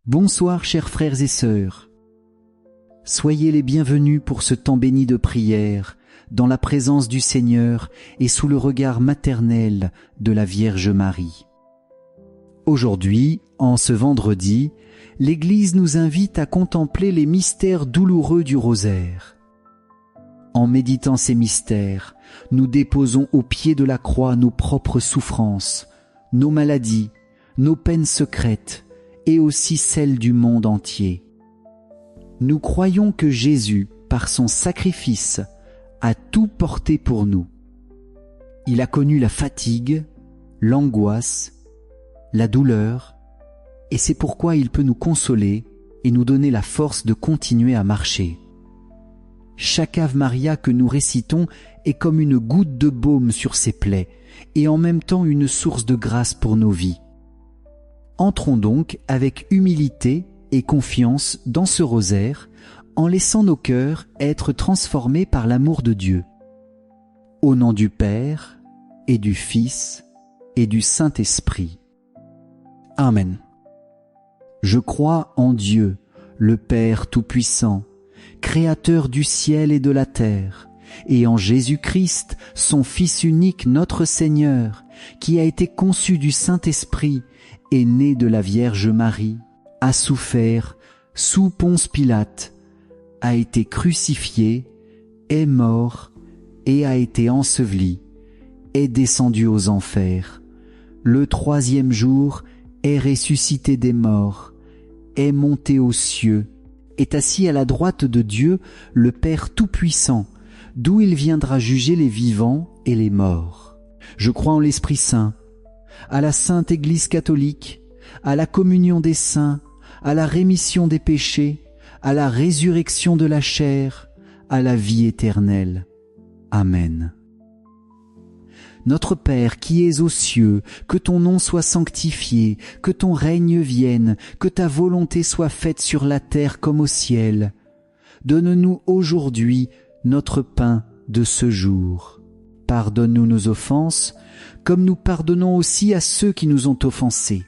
Bonsoir chers frères et sœurs. Soyez les bienvenus pour ce temps béni de prière, dans la présence du Seigneur et sous le regard maternel de la Vierge Marie. Aujourd'hui, en ce vendredi, l'Église nous invite à contempler les mystères douloureux du rosaire. En méditant ces mystères, nous déposons au pied de la croix nos propres souffrances, nos maladies, nos peines secrètes, et aussi celle du monde entier. Nous croyons que Jésus, par son sacrifice, a tout porté pour nous. Il a connu la fatigue, l'angoisse, la douleur, et c'est pourquoi il peut nous consoler et nous donner la force de continuer à marcher. Chaque Ave Maria que nous récitons est comme une goutte de baume sur ses plaies et en même temps une source de grâce pour nos vies. Entrons donc avec humilité et confiance dans ce rosaire, en laissant nos cœurs être transformés par l'amour de Dieu. Au nom du Père, et du Fils, et du Saint-Esprit. Amen. Je crois en Dieu, le Père Tout-Puissant, Créateur du ciel et de la terre, et en Jésus-Christ, son Fils unique, notre Seigneur, qui a été conçu du Saint-Esprit, est né de la Vierge Marie, a souffert sous Ponce Pilate, a été crucifié, est mort et a été enseveli, est descendu aux enfers. Le troisième jour est ressuscité des morts, est monté aux cieux, est assis à la droite de Dieu, le Père Tout-Puissant, d'où il viendra juger les vivants et les morts. Je crois en l'Esprit Saint, à la Sainte Église catholique, à la communion des saints, à la rémission des péchés, à la résurrection de la chair, à la vie éternelle. Amen. Notre Père qui es aux cieux, que ton nom soit sanctifié, que ton règne vienne, que ta volonté soit faite sur la terre comme au ciel. Donne-nous aujourd'hui notre pain de ce jour. Pardonne-nous nos offenses, comme nous pardonnons aussi à ceux qui nous ont offensés.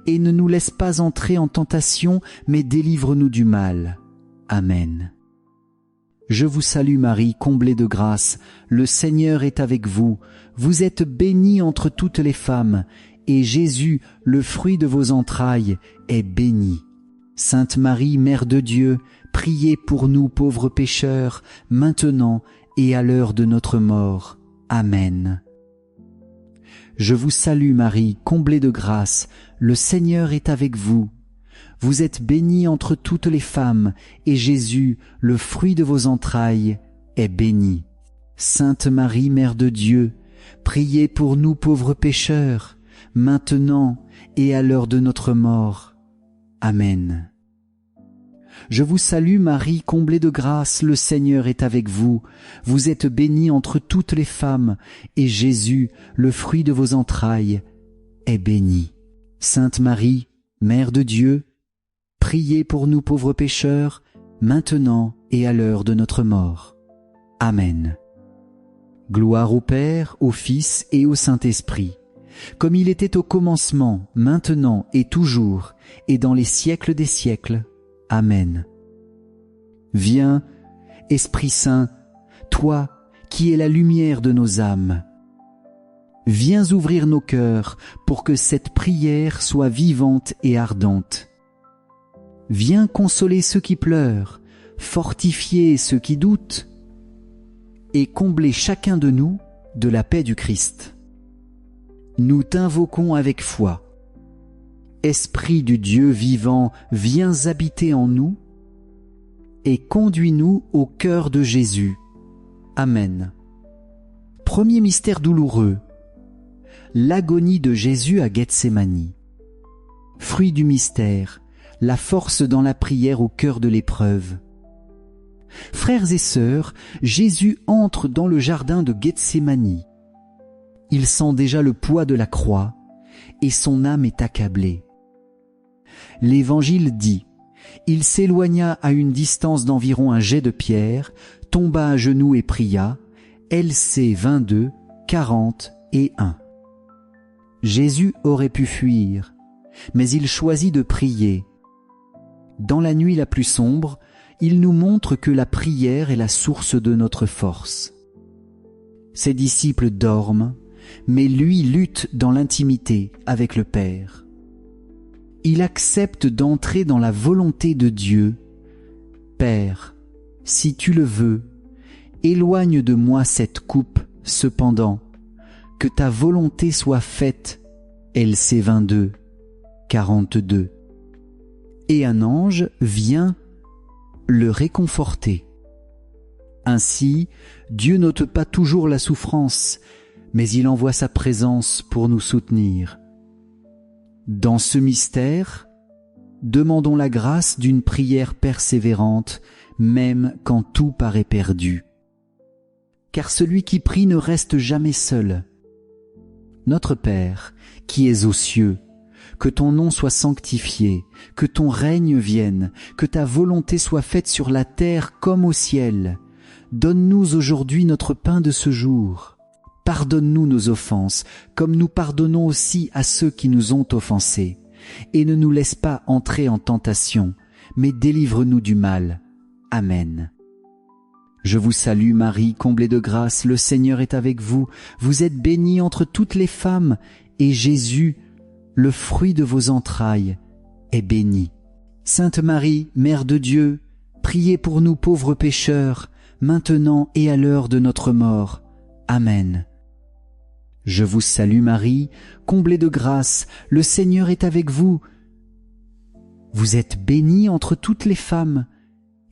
Et ne nous laisse pas entrer en tentation, mais délivre-nous du mal. Amen. Je vous salue Marie, comblée de grâce, le Seigneur est avec vous. Vous êtes bénie entre toutes les femmes, et Jésus, le fruit de vos entrailles, est béni. Sainte Marie, Mère de Dieu, priez pour nous pauvres pécheurs, maintenant et à l'heure de notre mort. Amen. Je vous salue Marie, comblée de grâce, le Seigneur est avec vous. Vous êtes bénie entre toutes les femmes, et Jésus, le fruit de vos entrailles, est béni. Sainte Marie, Mère de Dieu, priez pour nous pauvres pécheurs, maintenant et à l'heure de notre mort. Amen. Je vous salue Marie, comblée de grâce, le Seigneur est avec vous. Vous êtes bénie entre toutes les femmes, et Jésus, le fruit de vos entrailles, est béni. Sainte Marie, Mère de Dieu, priez pour nous pauvres pécheurs, maintenant et à l'heure de notre mort. Amen. Gloire au Père, au Fils et au Saint-Esprit, comme il était au commencement, maintenant et toujours, et dans les siècles des siècles. Amen. Viens, Esprit Saint, toi qui es la lumière de nos âmes. Viens ouvrir nos cœurs pour que cette prière soit vivante et ardente. Viens consoler ceux qui pleurent, fortifier ceux qui doutent, et combler chacun de nous de la paix du Christ. Nous t'invoquons avec foi. Esprit du Dieu vivant, viens habiter en nous et conduis-nous au cœur de Jésus. Amen. Premier mystère douloureux, l'agonie de Jésus à Gethsémani. Fruit du mystère, la force dans la prière au cœur de l'épreuve. Frères et sœurs, Jésus entre dans le jardin de Gethsémani. Il sent déjà le poids de la croix et son âme est accablée. L'Évangile dit, il s'éloigna à une distance d'environ un jet de pierre, tomba à genoux et pria, LC 22, 40 et 1. Jésus aurait pu fuir, mais il choisit de prier, Dans la nuit la plus sombre, il nous montre que la prière est la source de notre force. Ses disciples dorment, mais lui lutte dans l'intimité avec le Père. Il accepte d'entrer dans la volonté de Dieu. Père, si tu le veux, éloigne de moi cette coupe, cependant, que ta volonté soit faite. LC 22, 42. Et un ange vient le réconforter. Ainsi, Dieu n'ôte pas toujours la souffrance, mais il envoie sa présence pour nous soutenir. Dans ce mystère, demandons la grâce d'une prière persévérante, même quand tout paraît perdu. Car celui qui prie ne reste jamais seul. Notre Père, qui es aux cieux, que ton nom soit sanctifié, que ton règne vienne, que ta volonté soit faite sur la terre comme au ciel. Donne-nous aujourd'hui notre pain de ce jour. Pardonne-nous nos offenses, comme nous pardonnons aussi à ceux qui nous ont offensés. Et ne nous laisse pas entrer en tentation, mais délivre-nous du mal. Amen. Je vous salue Marie, comblée de grâce, le Seigneur est avec vous. Vous êtes bénie entre toutes les femmes, et Jésus, le fruit de vos entrailles, est béni. Sainte Marie, Mère de Dieu, priez pour nous pauvres pécheurs, maintenant et à l'heure de notre mort. Amen. Je vous salue Marie, comblée de grâce, le Seigneur est avec vous. Vous êtes bénie entre toutes les femmes,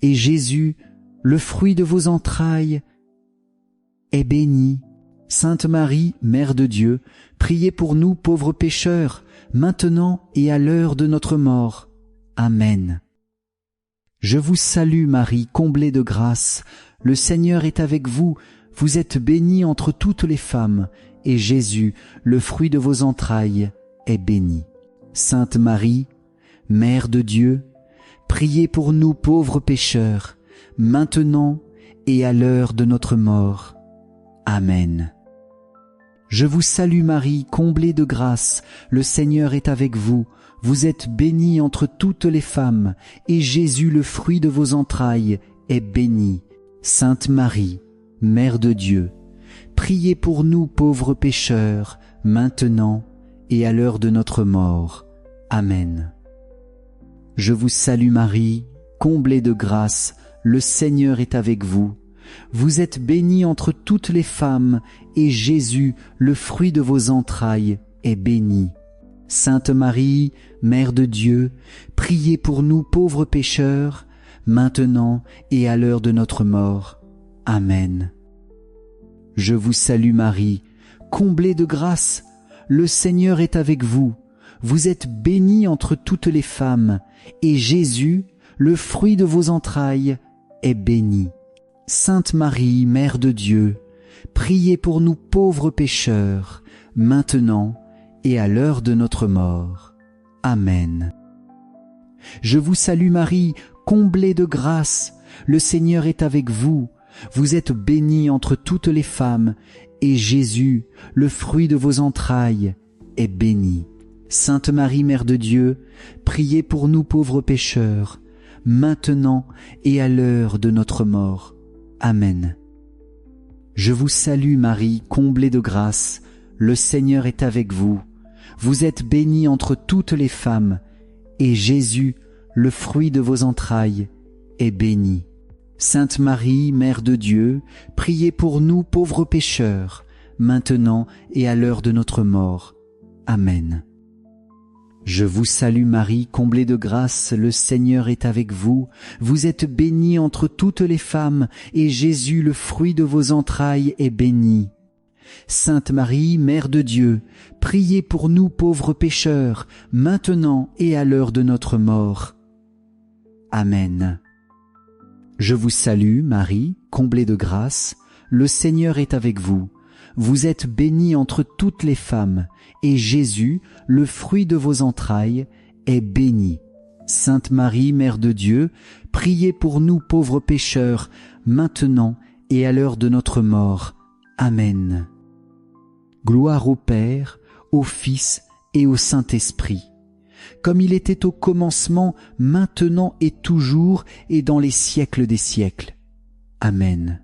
et Jésus, le fruit de vos entrailles, est béni. Sainte Marie, Mère de Dieu, priez pour nous pauvres pécheurs, maintenant et à l'heure de notre mort. Amen. Je vous salue Marie, comblée de grâce, le Seigneur est avec vous, vous êtes bénie entre toutes les femmes, et Jésus, le fruit de vos entrailles, est béni. Sainte Marie, Mère de Dieu, priez pour nous pauvres pécheurs, maintenant et à l'heure de notre mort. Amen. Je vous salue Marie, comblée de grâce, le Seigneur est avec vous, vous êtes bénie entre toutes les femmes, et Jésus, le fruit de vos entrailles, est béni. Sainte Marie, Mère de Dieu, priez pour nous pauvres pécheurs, maintenant et à l'heure de notre mort. Amen. Je vous salue Marie, comblée de grâce, le Seigneur est avec vous. Vous êtes bénie entre toutes les femmes, et Jésus, le fruit de vos entrailles, est béni. Sainte Marie, Mère de Dieu, priez pour nous pauvres pécheurs, maintenant et à l'heure de notre mort. Amen. Je vous salue Marie, comblée de grâce, le Seigneur est avec vous. Vous êtes bénie entre toutes les femmes, et Jésus, le fruit de vos entrailles, est béni. Sainte Marie, Mère de Dieu, priez pour nous pauvres pécheurs, maintenant et à l'heure de notre mort. Amen. Je vous salue Marie, comblée de grâce, le Seigneur est avec vous. Vous êtes bénie entre toutes les femmes, et Jésus, le fruit de vos entrailles, est béni. Sainte Marie, Mère de Dieu, priez pour nous pauvres pécheurs, maintenant et à l'heure de notre mort. Amen. Je vous salue Marie, comblée de grâce, le Seigneur est avec vous. Vous êtes bénie entre toutes les femmes, et Jésus, le fruit de vos entrailles, est béni. Sainte Marie, Mère de Dieu, priez pour nous pauvres pécheurs, maintenant et à l'heure de notre mort. Amen. Je vous salue Marie, comblée de grâce, le Seigneur est avec vous. Vous êtes bénie entre toutes les femmes, et Jésus, le fruit de vos entrailles, est béni. Sainte Marie, Mère de Dieu, priez pour nous pauvres pécheurs, maintenant et à l'heure de notre mort. Amen. Je vous salue, Marie, comblée de grâce, le Seigneur est avec vous. Vous êtes bénie entre toutes les femmes, et Jésus, le fruit de vos entrailles, est béni. Sainte Marie, Mère de Dieu, priez pour nous pauvres pécheurs, maintenant et à l'heure de notre mort. Amen. Gloire au Père, au Fils et au Saint-Esprit, comme il était au commencement, maintenant et toujours, et dans les siècles des siècles. Amen.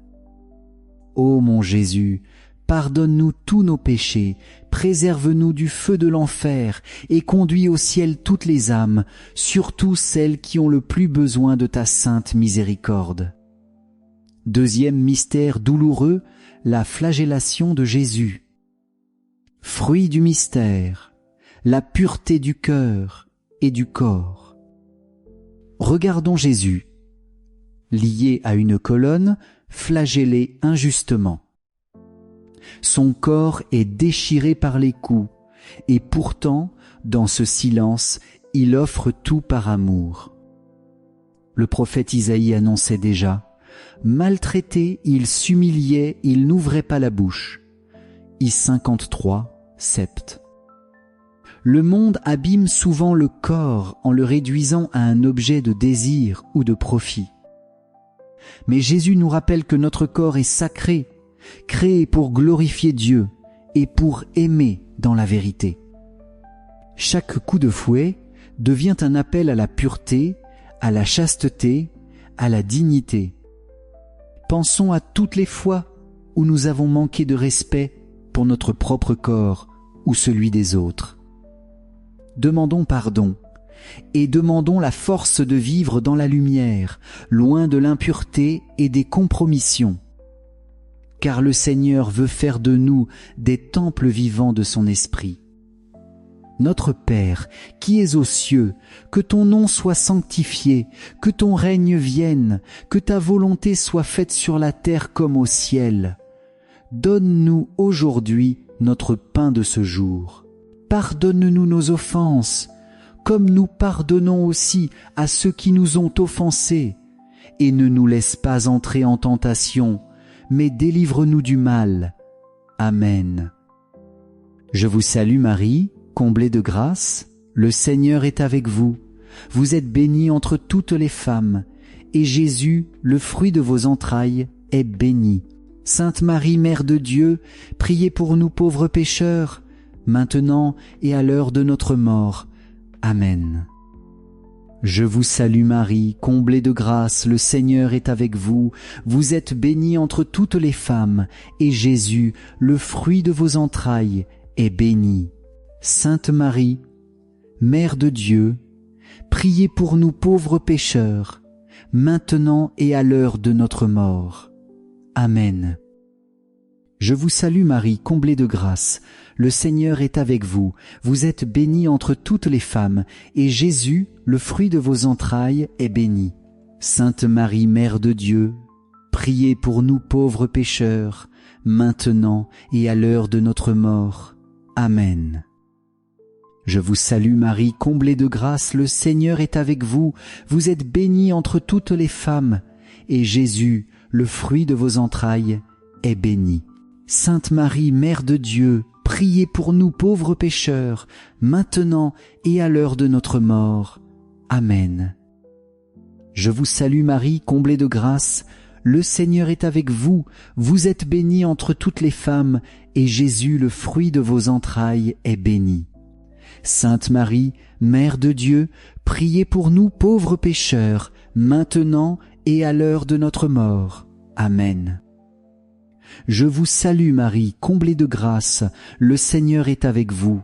Ô mon Jésus, pardonne-nous tous nos péchés, préserve-nous du feu de l'enfer, et conduis au ciel toutes les âmes, surtout celles qui ont le plus besoin de ta sainte miséricorde. Deuxième mystère douloureux, la flagellation de Jésus. Fruit du mystère, la pureté du cœur et du corps. Regardons Jésus, lié à une colonne, flagellé injustement. Son corps est déchiré par les coups, et pourtant, dans ce silence, il offre tout par amour. Le prophète Isaïe annonçait déjà: maltraité, il s'humiliait, il n'ouvrait pas la bouche. I 53, sept. Le monde abîme souvent le corps en le réduisant à un objet de désir ou de profit. Mais Jésus nous rappelle que notre corps est sacré, créé pour glorifier Dieu et pour aimer dans la vérité. Chaque coup de fouet devient un appel à la pureté, à la chasteté, à la dignité. Pensons à toutes les fois où nous avons manqué de respect pour notre propre corps ou celui des autres. Demandons pardon et demandons la force de vivre dans la lumière, loin de l'impureté et des compromissions. Car le Seigneur veut faire de nous des temples vivants de son esprit. Notre Père, qui es aux cieux, que ton nom soit sanctifié, que ton règne vienne, que ta volonté soit faite sur la terre comme au ciel. Donne-nous aujourd'hui notre pain de ce jour. Pardonne-nous nos offenses, comme nous pardonnons aussi à ceux qui nous ont offensés. Et ne nous laisse pas entrer en tentation, mais délivre-nous du mal. Amen. Je vous salue Marie, comblée de grâce, le Seigneur est avec vous. Vous êtes bénie entre toutes les femmes, et Jésus, le fruit de vos entrailles, est béni. Sainte Marie, Mère de Dieu, priez pour nous pauvres pécheurs, maintenant et à l'heure de notre mort. Amen. Je vous salue Marie, comblée de grâce, le Seigneur est avec vous. Vous êtes bénie entre toutes les femmes, et Jésus, le fruit de vos entrailles, est béni. Sainte Marie, Mère de Dieu, priez pour nous pauvres pécheurs, maintenant et à l'heure de notre mort. Amen. Je vous salue Marie, comblée de grâce, le Seigneur est avec vous. Vous êtes bénie entre toutes les femmes, et Jésus, le fruit de vos entrailles, est béni. Sainte Marie, Mère de Dieu, priez pour nous pauvres pécheurs, maintenant et à l'heure de notre mort. Amen. Je vous salue Marie, comblée de grâce, le Seigneur est avec vous. Vous êtes bénie entre toutes les femmes, et Jésus, le fruit de vos entrailles, est béni. Sainte Marie, Mère de Dieu, priez pour nous pauvres pécheurs, maintenant et à l'heure de notre mort. Amen. Je vous salue Marie, comblée de grâce, le Seigneur est avec vous. Vous êtes bénie entre toutes les femmes, et Jésus, le fruit de vos entrailles, est béni. Sainte Marie, Mère de Dieu, priez pour nous pauvres pécheurs, maintenant et à l'heure de notre mort. Amen. Je vous salue Marie, comblée de grâce, le Seigneur est avec vous.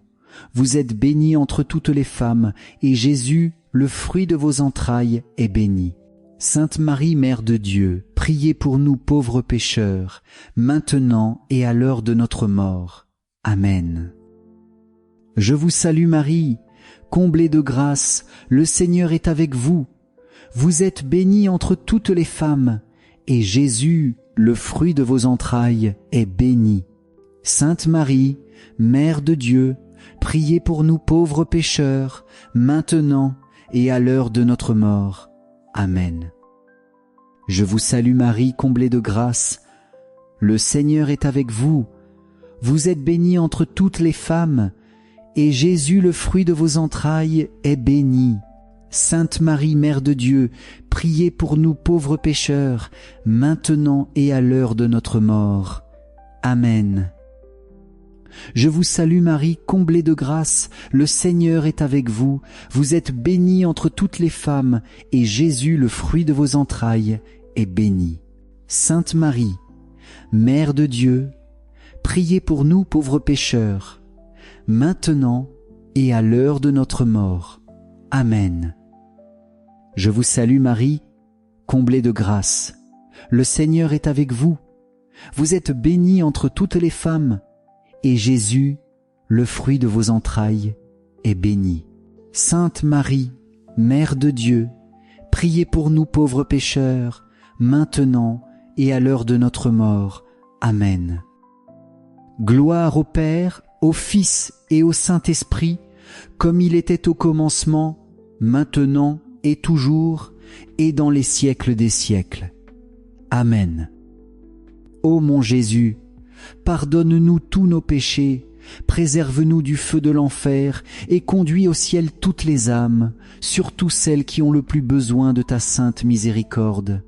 Vous êtes bénie entre toutes les femmes, et Jésus, le fruit de vos entrailles, est béni. Sainte Marie, Mère de Dieu, priez pour nous pauvres pécheurs, maintenant et à l'heure de notre mort. Amen. Je vous salue Marie, comblée de grâce, le Seigneur est avec vous. Vous êtes bénie entre toutes les femmes, et Jésus, le fruit de vos entrailles, est béni. Sainte Marie, Mère de Dieu, priez pour nous pauvres pécheurs, maintenant et à l'heure de notre mort. Amen. Je vous salue Marie, comblée de grâce. Le Seigneur est avec vous. Vous êtes bénie entre toutes les femmes, et Jésus, le fruit de vos entrailles, est béni. Sainte Marie, Mère de Dieu, priez pour nous pauvres pécheurs, maintenant et à l'heure de notre mort. Amen. Je vous salue Marie, comblée de grâce, le Seigneur est avec vous. Vous êtes bénie entre toutes les femmes, et Jésus, le fruit de vos entrailles, est béni. Sainte Marie, Mère de Dieu, priez pour nous pauvres pécheurs, maintenant et à l'heure de notre mort. Amen. Je vous salue Marie, comblée de grâce, le Seigneur est avec vous. Vous êtes bénie entre toutes les femmes, et Jésus, le fruit de vos entrailles, est béni. Sainte Marie, Mère de Dieu, priez pour nous pauvres pécheurs, maintenant et à l'heure de notre mort. Amen. Gloire au Père, au Fils et au Saint-Esprit, comme il était au commencement, maintenant et toujours, et dans les siècles des siècles. Amen. Ô mon Jésus, pardonne-nous tous nos péchés, préserve-nous du feu de l'enfer et conduis au ciel toutes les âmes, surtout celles qui ont le plus besoin de ta sainte miséricorde.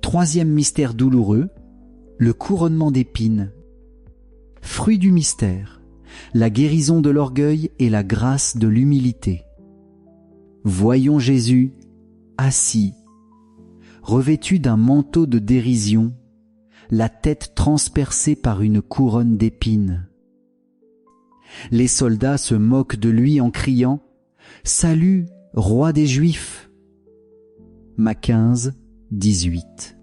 Troisième mystère douloureux, le couronnement d'épines. Fruit du mystère, la guérison de l'orgueil et la grâce de l'humilité. Voyons Jésus assis, revêtu d'un manteau de dérision, la tête transpercée par une couronne d'épines. Les soldats se moquent de lui en criant « Salut, roi des Juifs !» Matthieu 15, 18.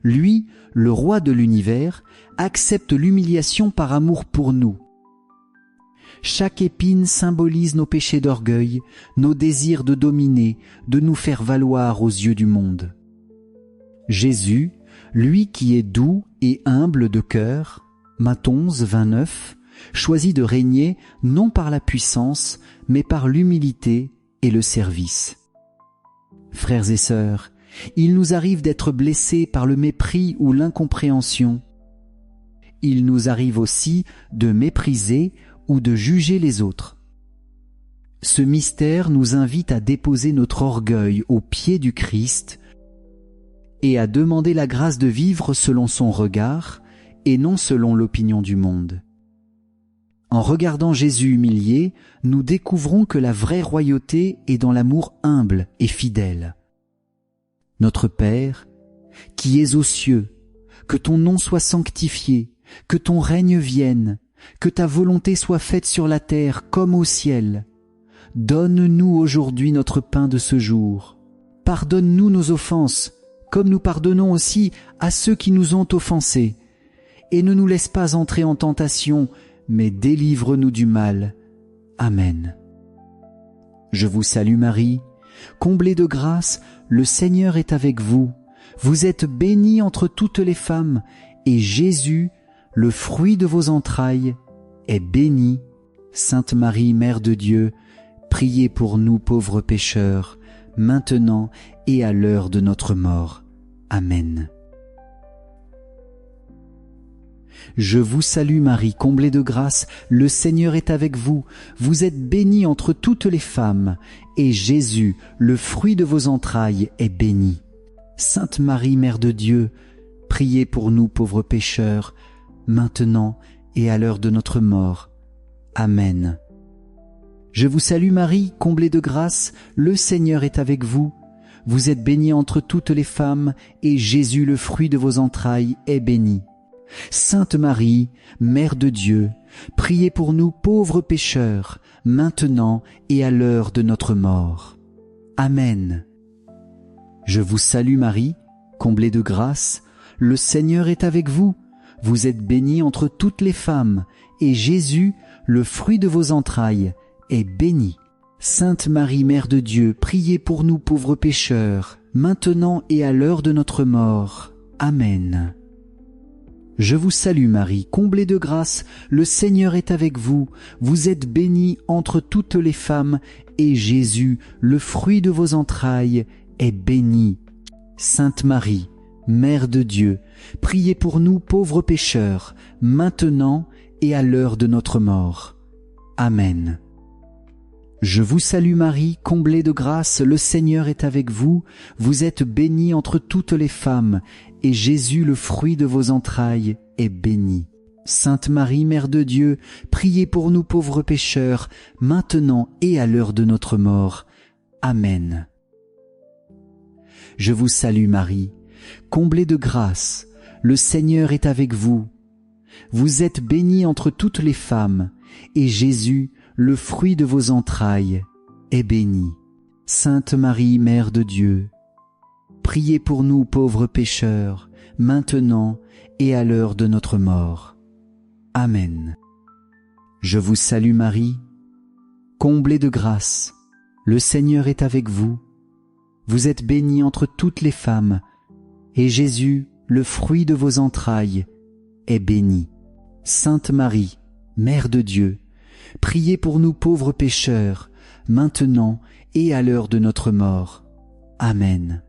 Lui, le roi de l'univers, accepte l'humiliation par amour pour nous. Chaque épine symbolise nos péchés d'orgueil, nos désirs de dominer, de nous faire valoir aux yeux du monde. Jésus, lui qui est doux et humble de cœur, Matthieu 11, 29, choisit de régner non par la puissance, mais par l'humilité et le service. Frères et sœurs, il nous arrive d'être blessés par le mépris ou l'incompréhension. Il nous arrive aussi de mépriser ou de juger les autres. Ce mystère nous invite à déposer notre orgueil aux pieds du Christ et à demander la grâce de vivre selon son regard et non selon l'opinion du monde. En regardant Jésus humilié, nous découvrons que la vraie royauté est dans l'amour humble et fidèle. Notre Père, qui es aux cieux, que ton nom soit sanctifié, que ton règne vienne, que ta volonté soit faite sur la terre comme au ciel. Donne-nous aujourd'hui notre pain de ce jour. Pardonne-nous nos offenses, comme nous pardonnons aussi à ceux qui nous ont offensés. Et ne nous laisse pas entrer en tentation, mais délivre-nous du mal. Amen. Je vous salue Marie, comblée de grâce, le Seigneur est avec vous. Vous êtes bénie entre toutes les femmes, et Jésus, le fruit de vos entrailles, est béni. Sainte Marie, Mère de Dieu, priez pour nous pauvres pécheurs, maintenant et à l'heure de notre mort. Amen. Je vous salue Marie, comblée de grâce, le Seigneur est avec vous. Vous êtes bénie entre toutes les femmes, et Jésus, le fruit de vos entrailles, est béni. Sainte Marie, Mère de Dieu, priez pour nous pauvres pécheurs, maintenant et à l'heure de notre mort. Amen. Je vous salue Marie, comblée de grâce, le Seigneur est avec vous. Vous êtes bénie entre toutes les femmes, et Jésus, le fruit de vos entrailles, est béni. Sainte Marie, Mère de Dieu, priez pour nous pauvres pécheurs, maintenant et à l'heure de notre mort. Amen. Je vous salue Marie, comblée de grâce, le Seigneur est avec vous. Vous êtes bénie entre toutes les femmes, et Jésus, le fruit de vos entrailles, est béni. Sainte Marie, Mère de Dieu, priez pour nous pauvres pécheurs, maintenant et à l'heure de notre mort. Amen. Je vous salue Marie, comblée de grâce, le Seigneur est avec vous. Vous êtes bénie entre toutes les femmes, et Jésus, le fruit de vos entrailles, est béni. Sainte Marie, Mère de Dieu, priez pour nous pauvres pécheurs, maintenant et à l'heure de notre mort. Amen. Je vous salue Marie, comblée de grâce, le Seigneur est avec vous. Vous êtes bénie entre toutes les femmes, et Jésus, le fruit de vos entrailles, est béni. Sainte Marie, Mère de Dieu, priez pour nous pauvres pécheurs, maintenant et à l'heure de notre mort. Amen. Je vous salue Marie, comblée de grâce, le Seigneur est avec vous. Vous êtes bénie entre toutes les femmes, et Jésus, le fruit de vos entrailles, est béni. Sainte Marie, Mère de Dieu, priez pour nous pauvres pécheurs, maintenant et à l'heure de notre mort. Amen. Je vous salue Marie, comblée de grâce, le Seigneur est avec vous. Vous êtes bénie entre toutes les femmes, et Jésus, le fruit de vos entrailles, est béni. Sainte Marie, Mère de Dieu, priez pour nous pauvres pécheurs, maintenant et à l'heure de notre mort. Amen.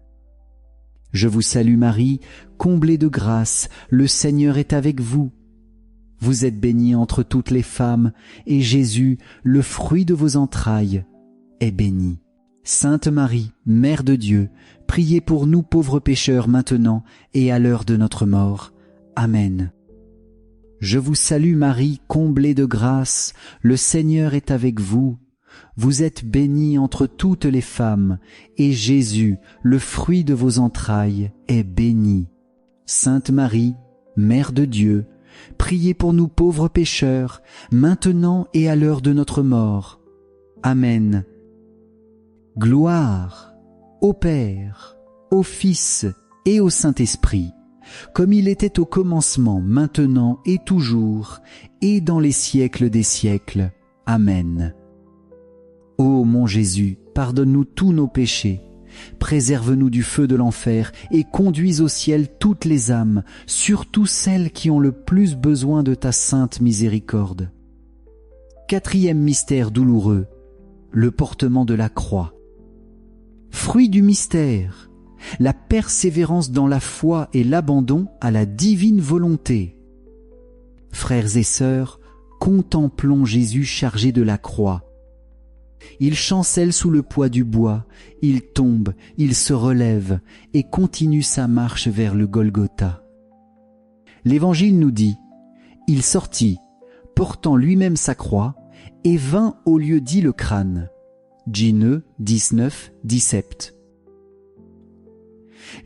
Je vous salue Marie, comblée de grâce, le Seigneur est avec vous. Vous êtes bénie entre toutes les femmes, et Jésus, le fruit de vos entrailles, est béni. Sainte Marie, Mère de Dieu, priez pour nous pauvres pécheurs maintenant et à l'heure de notre mort. Amen. Je vous salue Marie, comblée de grâce, le Seigneur est avec vous. Vous êtes bénie entre toutes les femmes, et Jésus, le fruit de vos entrailles, est béni. Sainte Marie, Mère de Dieu, priez pour nous pauvres pécheurs, maintenant et à l'heure de notre mort. Amen. Gloire au Père, au Fils et au Saint-Esprit, comme il était au commencement, maintenant et toujours, et dans les siècles des siècles. Amen. Ô mon Jésus, pardonne-nous tous nos péchés, préserve-nous du feu de l'enfer et conduis au ciel toutes les âmes, surtout celles qui ont le plus besoin de ta sainte miséricorde. Quatrième mystère douloureux, le portement de la croix. Fruit du mystère, la persévérance dans la foi et l'abandon à la divine volonté. Frères et sœurs, contemplons Jésus chargé de la croix. Il chancelle sous le poids du bois, il tombe, il se relève et continue sa marche vers le Golgotha. L'Évangile nous dit, il sortit, portant lui-même sa croix, et vint au lieu dit le crâne. J-9, 19, 17.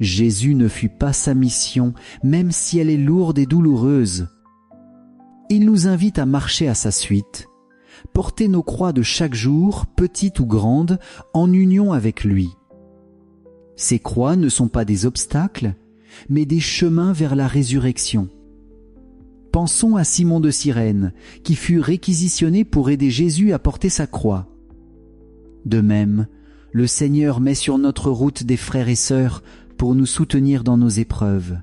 Jésus ne fuit pas sa mission, même si elle est lourde et douloureuse. Il nous invite à marcher à sa suite, porter nos croix de chaque jour, petites ou grandes, en union avec lui. Ces croix ne sont pas des obstacles, mais des chemins vers la résurrection. Pensons à Simon de Cyrène, qui fut réquisitionné pour aider Jésus à porter sa croix. De même, le Seigneur met sur notre route des frères et sœurs pour nous soutenir dans nos épreuves.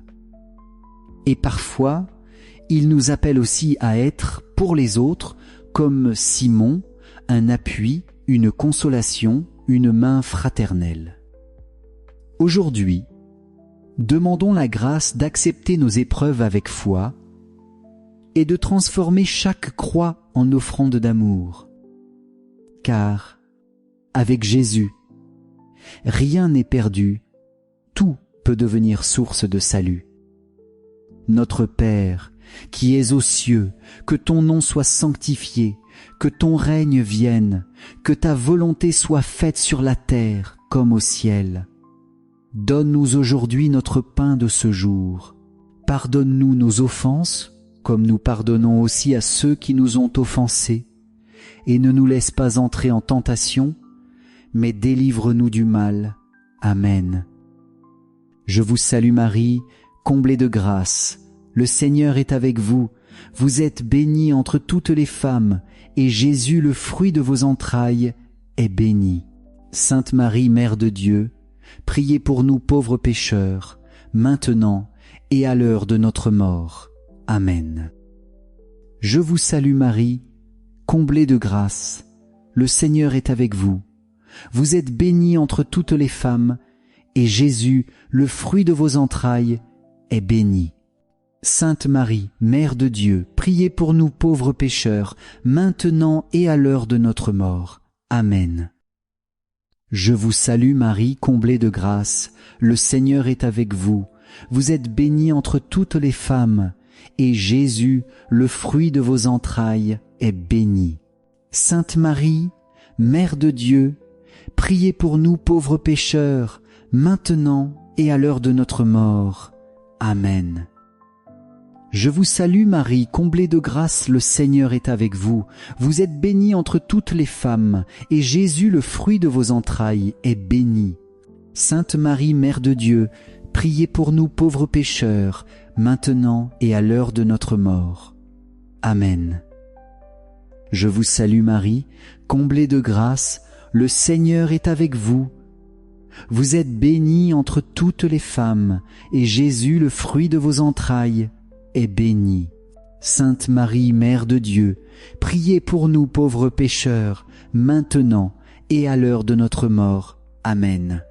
Et parfois, il nous appelle aussi à être, pour les autres, comme Simon, un appui, une consolation, une main fraternelle. Aujourd'hui, demandons la grâce d'accepter nos épreuves avec foi et de transformer chaque croix en offrande d'amour. Car, avec Jésus, rien n'est perdu, tout peut devenir source de salut. Notre Père, qui es aux cieux, que ton nom soit sanctifié, que ton règne vienne, que ta volonté soit faite sur la terre comme au ciel. Donne-nous aujourd'hui notre pain de ce jour. Pardonne-nous nos offenses, comme nous pardonnons aussi à ceux qui nous ont offensés, et ne nous laisse pas entrer en tentation, mais délivre-nous du mal. Amen. Je vous salue Marie, comblée de grâce. Le Seigneur est avec vous. Vous êtes bénie entre toutes les femmes, et Jésus, le fruit de vos entrailles, est béni. Sainte Marie, Mère de Dieu, priez pour nous pauvres pécheurs, maintenant et à l'heure de notre mort. Amen. Je vous salue Marie, comblée de grâce. Le Seigneur est avec vous. Vous êtes bénie entre toutes les femmes, et Jésus, le fruit de vos entrailles, est béni. Sainte Marie, Mère de Dieu, priez pour nous pauvres pécheurs, maintenant et à l'heure de notre mort. Amen. Je vous salue Marie, comblée de grâce, le Seigneur est avec vous. Vous êtes bénie entre toutes les femmes, et Jésus, le fruit de vos entrailles, est béni. Sainte Marie, Mère de Dieu, priez pour nous pauvres pécheurs, maintenant et à l'heure de notre mort. Amen. Je vous salue Marie, comblée de grâce, le Seigneur est avec vous. Vous êtes bénie entre toutes les femmes, et Jésus, le fruit de vos entrailles, est béni. Sainte Marie, Mère de Dieu, priez pour nous pauvres pécheurs, maintenant et à l'heure de notre mort. Amen. Je vous salue Marie, comblée de grâce, le Seigneur est avec vous. Vous êtes bénie entre toutes les femmes, et Jésus, le fruit de vos entrailles, est béni. Sainte Marie, Mère de Dieu, priez pour nous pauvres pécheurs, maintenant et à l'heure de notre mort. Amen.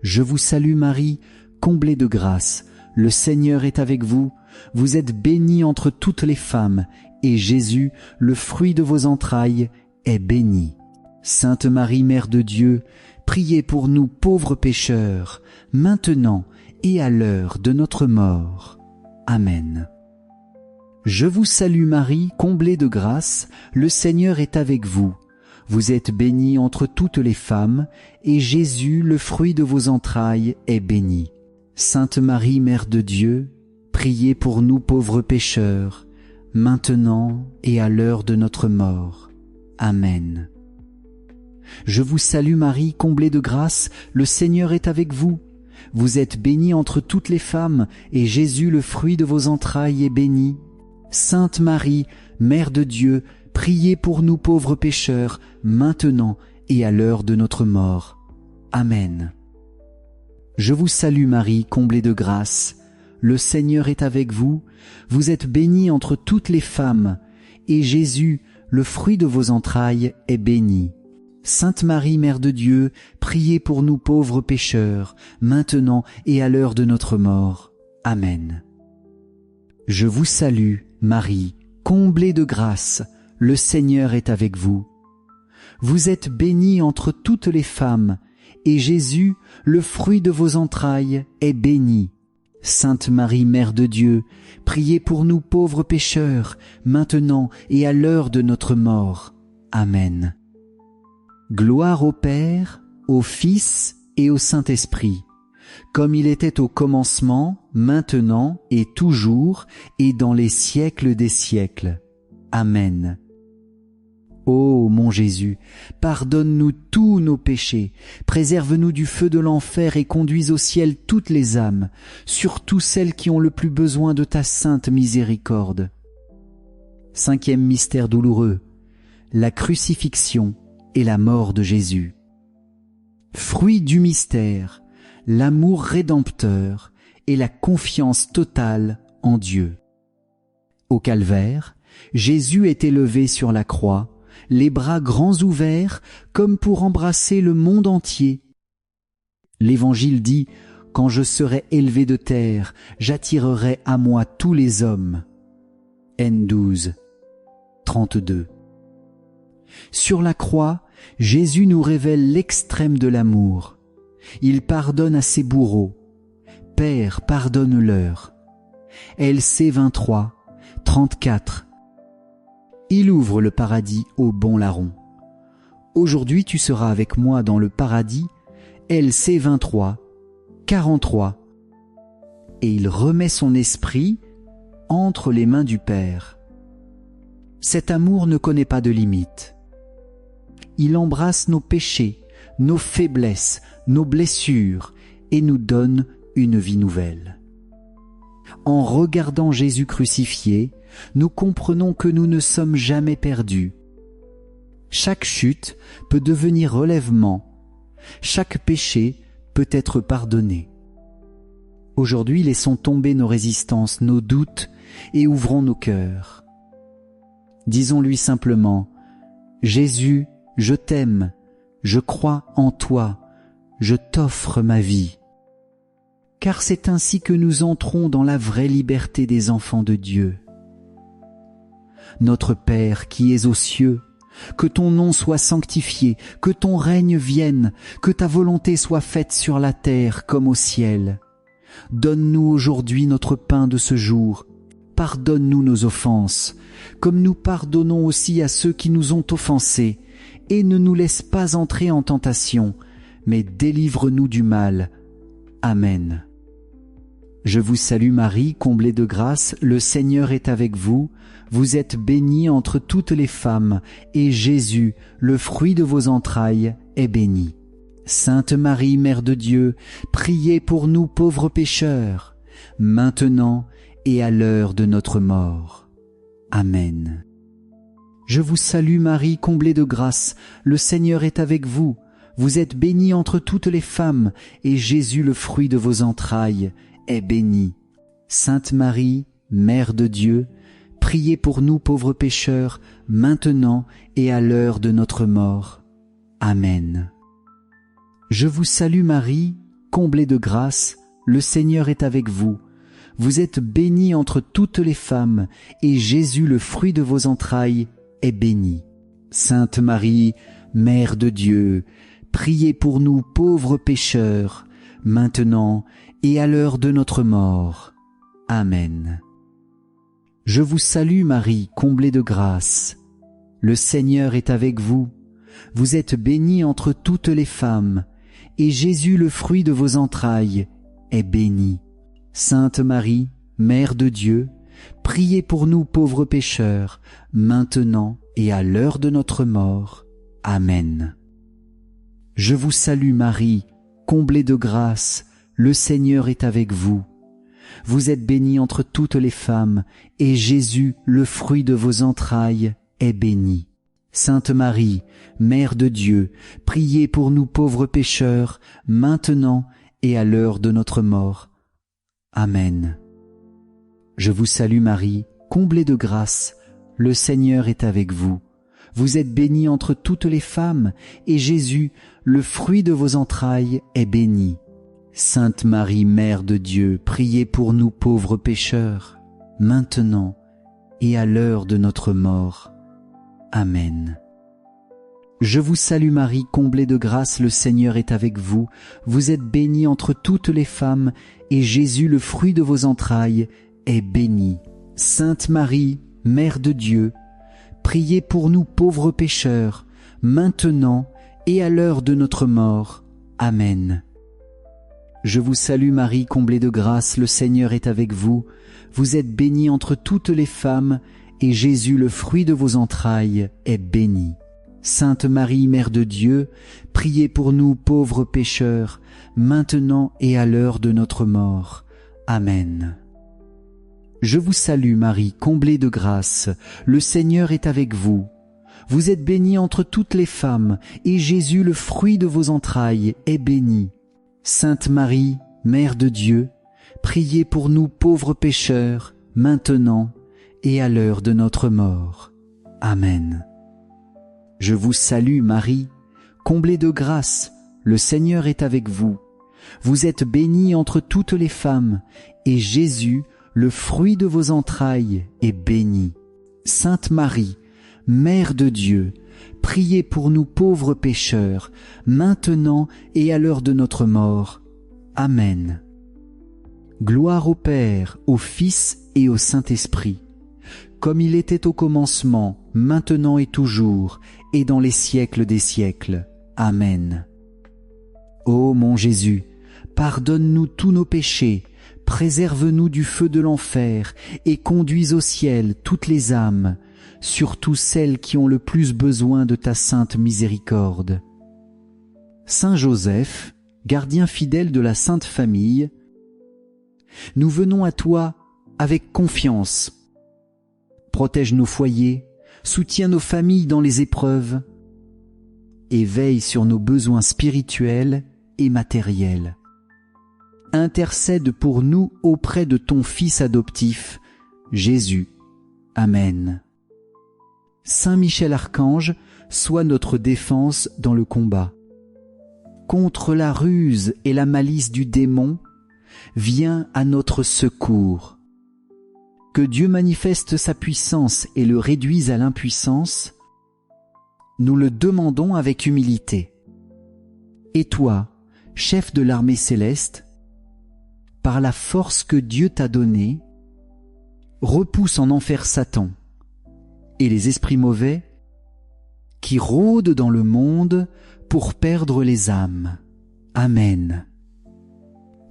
Je vous salue Marie, comblée de grâce, le Seigneur est avec vous. Vous êtes bénie entre toutes les femmes, et Jésus, le fruit de vos entrailles, est béni. Sainte Marie, Mère de Dieu, priez pour nous pauvres pécheurs, maintenant et à l'heure de notre mort. Amen. Je vous salue Marie, comblée de grâce, le Seigneur est avec vous. Vous êtes bénie entre toutes les femmes, et Jésus, le fruit de vos entrailles, est béni. Sainte Marie, Mère de Dieu, priez pour nous pauvres pécheurs, maintenant et à l'heure de notre mort. Amen. Je vous salue Marie, comblée de grâce, le Seigneur est avec vous. Vous êtes bénie entre toutes les femmes, et Jésus, le fruit de vos entrailles, est béni. Sainte Marie, Mère de Dieu, priez pour nous pauvres pécheurs, maintenant et à l'heure de notre mort. Amen. Je vous salue Marie, comblée de grâce. Le Seigneur est avec vous. Vous êtes bénie entre toutes les femmes, et Jésus, le fruit de vos entrailles, est béni. Sainte Marie, Mère de Dieu, priez pour nous pauvres pécheurs, maintenant et à l'heure de notre mort. Amen. Je vous salue, Marie, comblée de grâce, le Seigneur est avec vous. Vous êtes bénie entre toutes les femmes, et Jésus, le fruit de vos entrailles, est béni. Sainte Marie, Mère de Dieu, priez pour nous pauvres pécheurs, maintenant et à l'heure de notre mort. Amen. Gloire au Père, au Fils et au Saint-Esprit, comme il était au commencement, maintenant et toujours, et dans les siècles des siècles. Amen. Ô mon Jésus, pardonne-nous tous nos péchés, préserve-nous du feu de l'enfer et conduis au ciel toutes les âmes, surtout celles qui ont le plus besoin de ta sainte miséricorde. 5e mystère douloureux, la crucifixion et la mort de Jésus. Fruit du mystère, l'amour rédempteur et la confiance totale en Dieu. Au calvaire, Jésus est élevé sur la croix, les bras grands ouverts comme pour embrasser le monde entier. L'Évangile dit « Quand je serai élevé de terre, j'attirerai à moi tous les hommes. » N12, 32. Sur la croix, Jésus nous révèle l'extrême de l'amour. Il pardonne à ses bourreaux. « Père, pardonne-leur. » LC 23, 34. Il ouvre le paradis au bon larron. Aujourd'hui tu seras avec moi dans le paradis, LC 23, 43. Et il remet son esprit entre les mains du Père. Cet amour ne connaît pas de limite. Il embrasse nos péchés, nos faiblesses, nos blessures et nous donne une vie nouvelle. En regardant Jésus crucifié, nous comprenons que nous ne sommes jamais perdus. Chaque chute peut devenir relèvement. Chaque péché peut être pardonné. Aujourd'hui, laissons tomber nos résistances, nos doutes et ouvrons nos cœurs. Disons-lui simplement « Jésus, je t'aime, je crois en toi, je t'offre ma vie. » Car c'est ainsi que nous entrons dans la vraie liberté des enfants de Dieu. Notre Père qui es aux cieux, que ton nom soit sanctifié, que ton règne vienne, que ta volonté soit faite sur la terre comme au ciel. Donne-nous aujourd'hui notre pain de ce jour. Pardonne-nous nos offenses, comme nous pardonnons aussi à ceux qui nous ont offensés, et ne nous laisse pas entrer en tentation, mais délivre-nous du mal. Amen. Je vous salue Marie, comblée de grâce, le Seigneur est avec vous. Vous êtes bénie entre toutes les femmes, et Jésus, le fruit de vos entrailles, est béni. Sainte Marie, Mère de Dieu, priez pour nous pauvres pécheurs, maintenant et à l'heure de notre mort. Amen. Je vous salue Marie, comblée de grâce, le Seigneur est avec vous. Vous êtes bénie entre toutes les femmes, et Jésus, le fruit de vos entrailles, est béni. Sainte Marie, Mère de Dieu, priez pour nous pauvres pécheurs, maintenant et à l'heure de notre mort. Amen. Je vous salue Marie, comblée de grâce, le Seigneur est avec vous. Vous êtes bénie entre toutes les femmes, et Jésus, le fruit de vos entrailles, est béni. Sainte Marie, Mère de Dieu, priez pour nous pauvres pécheurs, maintenant et à l'heure de notre mort. Amen. Je vous salue Marie, comblée de grâce. Le Seigneur est avec vous. Vous êtes bénie entre toutes les femmes, et Jésus, le fruit de vos entrailles, est béni. Sainte Marie, Mère de Dieu, priez pour nous pauvres pécheurs, maintenant et à l'heure de notre mort. Amen. Je vous salue Marie, comblée de grâce, le Seigneur est avec vous. Vous êtes bénie entre toutes les femmes, et Jésus, le fruit de vos entrailles, est béni. Sainte Marie, Mère de Dieu, priez pour nous pauvres pécheurs, maintenant et à l'heure de notre mort. Amen. Je vous salue Marie, comblée de grâce, le Seigneur est avec vous. Vous êtes bénie entre toutes les femmes, et Jésus, le fruit de vos entrailles, est béni. Sainte Marie, Mère de Dieu, priez pour nous pauvres pécheurs, maintenant et à l'heure de notre mort. Amen. Je vous salue Marie, comblée de grâce, le Seigneur est avec vous. Vous êtes bénie entre toutes les femmes, et Jésus, le fruit de vos entrailles, est béni. Sainte Marie, Mère de Dieu, priez pour nous pauvres pécheurs, maintenant et à l'heure de notre mort. Amen. Je vous salue Marie, comblée de grâce, le Seigneur est avec vous. Vous êtes bénie entre toutes les femmes, et Jésus, le fruit de vos entrailles, est béni. Sainte Marie, Mère de Dieu, priez pour nous pauvres pécheurs, maintenant et à l'heure de notre mort. Amen. Je vous salue Marie, comblée de grâce, le Seigneur est avec vous. Vous êtes bénie entre toutes les femmes, et Jésus, le fruit de vos entrailles, est béni. Sainte Marie, Mère de Dieu, priez pour nous pauvres pécheurs, maintenant et à l'heure de notre mort. Amen. Je vous salue Marie, comblée de grâce, le Seigneur est avec vous. Vous êtes bénie entre toutes les femmes, et Jésus, le fruit de vos entrailles, est béni. Sainte Marie, Mère de Dieu, priez pour nous pauvres pécheurs, maintenant et à l'heure de notre mort. Amen. Gloire au Père, au Fils et au Saint-Esprit, comme il était au commencement, maintenant et toujours, et dans les siècles des siècles. Amen. Ô mon Jésus, pardonne-nous tous nos péchés, préserve-nous du feu de l'enfer, et conduis au ciel toutes les âmes, surtout celles qui ont le plus besoin de ta sainte miséricorde. Saint Joseph, gardien fidèle de la Sainte Famille, nous venons à toi avec confiance. Protège nos foyers, soutiens nos familles dans les épreuves, et veille sur nos besoins spirituels et matériels. Intercède pour nous auprès de ton Fils adoptif, Jésus. Amen. Saint Michel Archange, sois notre défense dans le combat. Contre la ruse et la malice du démon, viens à notre secours. Que Dieu manifeste sa puissance et le réduise à l'impuissance, nous le demandons avec humilité. Et toi, chef de l'armée céleste, par la force que Dieu t'a donnée, repousse en enfer Satan et les esprits mauvais qui rôdent dans le monde pour perdre les âmes. Amen.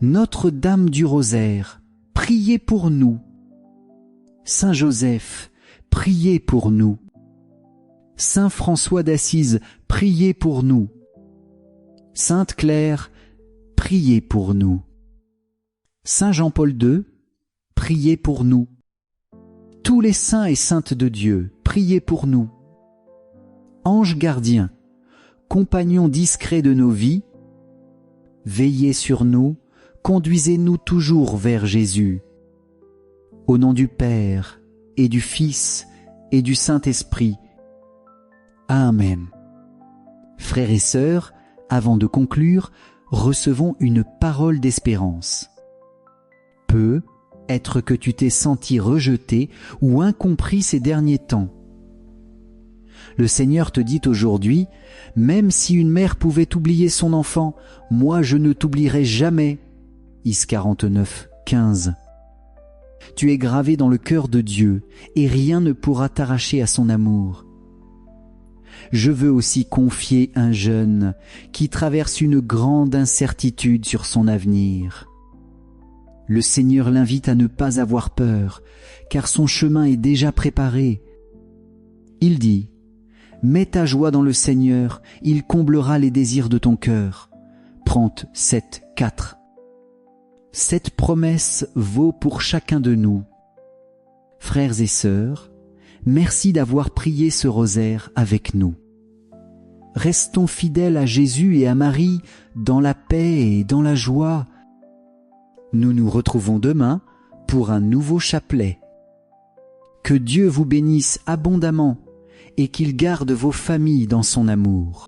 Notre-Dame du Rosaire, priez pour nous. Saint Joseph, priez pour nous. Saint François d'Assise, priez pour nous. Sainte Claire, priez pour nous. Saint Jean-Paul II, priez pour nous. Tous les saints et saintes de Dieu, priez pour nous. Anges gardiens, compagnons discrets de nos vies, veillez sur nous, conduisez-nous toujours vers Jésus. Au nom du Père, et du Fils, et du Saint-Esprit. Amen. Frères et sœurs, avant de conclure, recevons une parole d'espérance. Peut être que tu t'es senti rejeté ou incompris ces derniers temps. Le Seigneur te dit aujourd'hui, même si une mère pouvait oublier son enfant, moi je ne t'oublierai jamais. Is 49, 15. Tu es gravé dans le cœur de Dieu et rien ne pourra t'arracher à son amour. Je veux aussi confier un jeune qui traverse une grande incertitude sur son avenir. Le Seigneur l'invite à ne pas avoir peur, car son chemin est déjà préparé. Il dit, « Mets ta joie dans le Seigneur, il comblera les désirs de ton cœur. » Pronte 7, 4. Cette promesse vaut pour chacun de nous. Frères et sœurs, merci d'avoir prié ce rosaire avec nous. Restons fidèles à Jésus et à Marie dans la paix et dans la joie. Nous nous retrouvons demain pour un nouveau chapelet. Que Dieu vous bénisse abondamment et qu'il garde vos familles dans son amour.